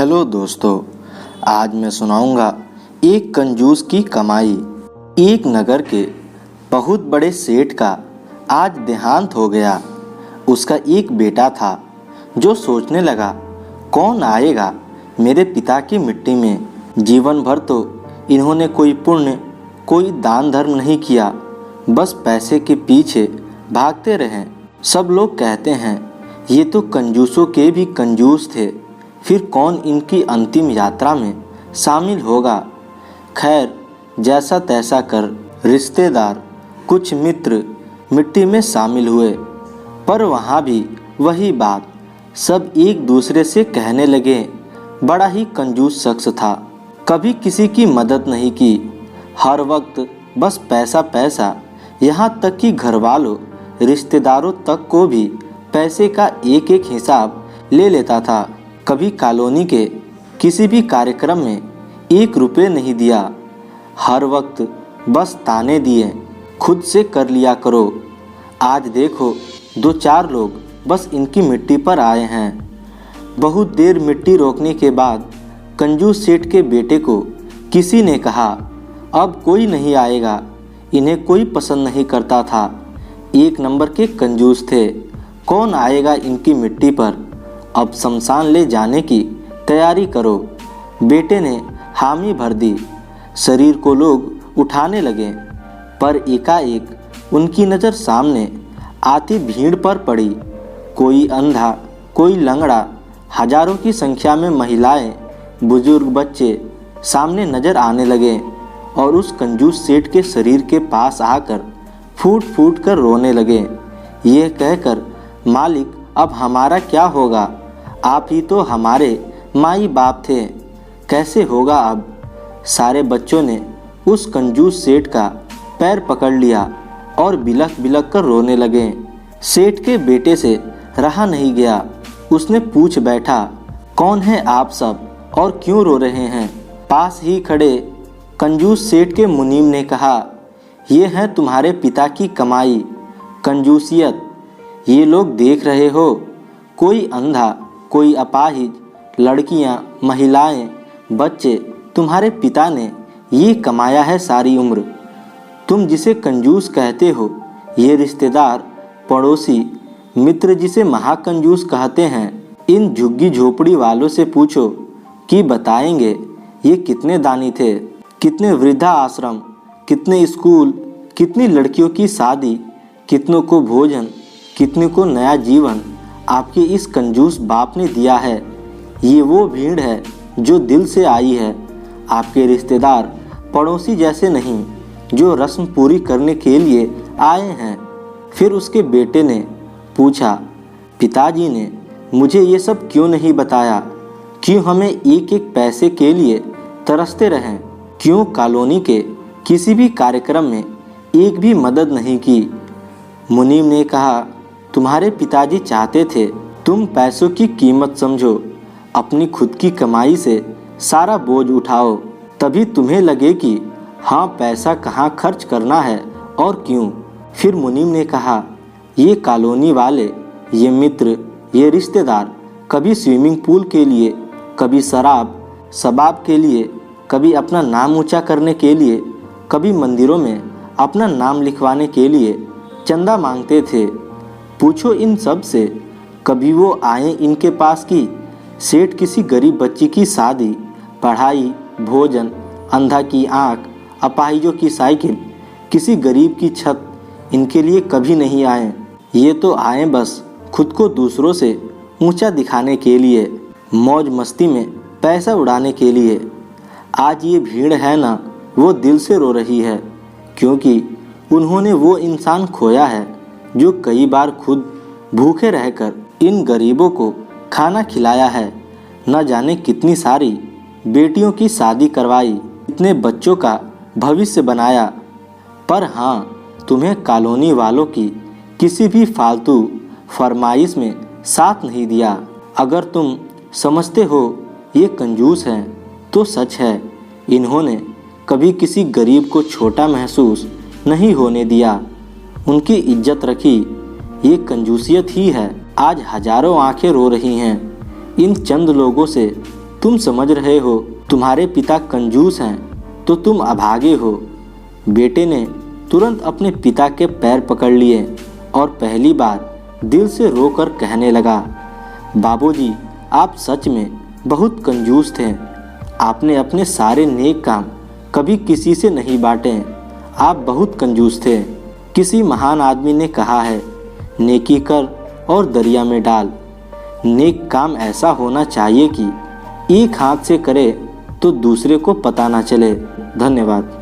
Hello दोस्तों, आज मैं सुनाऊंगा एक कंजूस की कमाई। एक नगर के बहुत बड़े सेठ का आज देहांत हो गया। उसका एक बेटा था जो सोचने लगा, कौन आएगा मेरे पिता की मिट्टी में। जीवन भर तो इन्होंने कोई पुण्य, कोई दान धर्म नहीं किया, बस पैसे के पीछे भागते रहे। सब लोग कहते हैं ये तो कंजूसों के भी कंजूस थे, फिर कौन इनकी अंतिम यात्रा में शामिल होगा। खैर, जैसा तैसा कर रिश्तेदार, कुछ मित्र मिट्टी में शामिल हुए। पर वहाँ भी वही बात, सब एक दूसरे से कहने लगे, बड़ा ही कंजूस शख्स था, कभी किसी की मदद नहीं की, हर वक्त बस पैसा पैसा। यहाँ तक कि घर वालों, रिश्तेदारों तक को भी पैसे का एक एक हिसाब ले लेता था। कभी कॉलोनी के किसी भी कार्यक्रम में 1 रुपये नहीं दिया। हर वक्त बस ताने दिए, खुद से कर लिया करो। आज देखो 2-4 लोग बस इनकी मिट्टी पर आए हैं। बहुत देर मिट्टी रोकने के बाद कंजूस सेठ के बेटे को किसी ने कहा, अब कोई नहीं आएगा, इन्हें कोई पसंद नहीं करता था। 1 नंबर के कंजूस थे, कौन आएगा इनकी मिट्टी पर। अब शमशान ले जाने की तैयारी करो। बेटे ने हामी भर दी। शरीर को लोग उठाने लगे, पर एकाएक उनकी नज़र सामने आती भीड़ पर पड़ी। कोई अंधा, कोई लंगड़ा, हजारों की संख्या में महिलाएं, बुजुर्ग, बच्चे सामने नजर आने लगे और उस कंजूस सेठ के शरीर के पास आकर फूट फूट कर रोने लगे। यह कहकर, मालिक अब हमारा क्या होगा, आप ही तो हमारे माई बाप थे, कैसे होगा अब। सारे बच्चों ने उस कंजूस सेठ का पैर पकड़ लिया और बिलख बिलख कर रोने लगे। सेठ के बेटे से रहा नहीं गया, उसने पूछ बैठा, कौन है आप सब और क्यों रो रहे हैं। पास ही खड़े कंजूस सेठ के मुनीम ने कहा, ये है तुम्हारे पिता की कमाई, कंजूसियत। ये लोग देख रहे हो, कोई अंधा, कोई अपाहिज, लड़कियां, महिलाएं, बच्चे, तुम्हारे पिता ने ये कमाया है सारी उम्र। तुम जिसे कंजूस कहते हो, ये रिश्तेदार, पड़ोसी, मित्र जिसे महाकंजूस कहते हैं, इन झुग्गी झोपड़ी वालों से पूछो कि बताएंगे ये कितने दानी थे, कितने वृद्धा आश्रम, कितने स्कूल, कितनी लड़कियों की शादी, कितनों को भोजन, कितने को नया जीवन आपके इस कंजूस बाप ने दिया है। ये वो भीड़ है जो दिल से आई है, आपके रिश्तेदार, पड़ोसी जैसे नहीं, जो रस्म पूरी करने के लिए आए हैं। फिर उसके बेटे ने पूछा, पिताजी ने मुझे ये सब क्यों नहीं बताया, क्यों हमें एक एक पैसे के लिए तरसते रहें, क्यों कॉलोनी के किसी भी कार्यक्रम में एक भी मदद नहीं की। मुनीम ने कहा, तुम्हारे पिताजी चाहते थे तुम पैसों की कीमत समझो, अपनी खुद की कमाई से सारा बोझ उठाओ, तभी तुम्हें लगे कि हाँ, पैसा कहाँ खर्च करना है और क्यों। फिर मुनीम ने कहा, ये कॉलोनी वाले, ये मित्र, ये रिश्तेदार कभी स्विमिंग पूल के लिए, कभी शराब शबाब के लिए, कभी अपना नाम ऊंचा करने के लिए, कभी मंदिरों में अपना नाम लिखवाने के लिए चंदा मांगते थे। पूछो इन सब से, कभी वो आए इनके पास कि सेठ किसी गरीब बच्ची की शादी, पढ़ाई, भोजन, अंधा की आँख, अपाहिजों की साइकिल, किसी गरीब की छत, इनके लिए कभी नहीं आए। ये तो आए बस खुद को दूसरों से ऊंचा दिखाने के लिए, मौज मस्ती में पैसा उड़ाने के लिए। आज ये भीड़ है ना, वो दिल से रो रही है, क्योंकि उन्होंने वो इंसान खोया है जो कई बार खुद भूखे रहकर इन गरीबों को खाना खिलाया है, न जाने कितनी सारी बेटियों की शादी करवाई, कितने बच्चों का भविष्य बनाया। पर हाँ, तुम्हें कॉलोनी वालों की किसी भी फालतू फरमाइश में साथ नहीं दिया। अगर तुम समझते हो ये कंजूस हैं, तो सच है, इन्होंने कभी किसी गरीब को छोटा महसूस नहीं होने दिया, उनकी इज्जत रखी। ये कंजूसियत ही है। आज हजारों आंखें रो रही हैं इन चंद लोगों से तुम समझ रहे हो तुम्हारे पिता कंजूस हैं तो तुम अभागे हो। बेटे ने तुरंत अपने पिता के पैर पकड़ लिए और पहली बार दिल से रोकर कहने लगा, बाबूजी, आप सच में बहुत कंजूस थे। आपने अपने सारे नेक काम कभी किसी से नहीं बांटे। आप बहुत कंजूस थे। किसी महान आदमी ने कहा है, नेकी कर और दरिया में डाल। नेक काम ऐसा होना चाहिए कि एक हाथ से करे तो दूसरे को पता ना चले। धन्यवाद।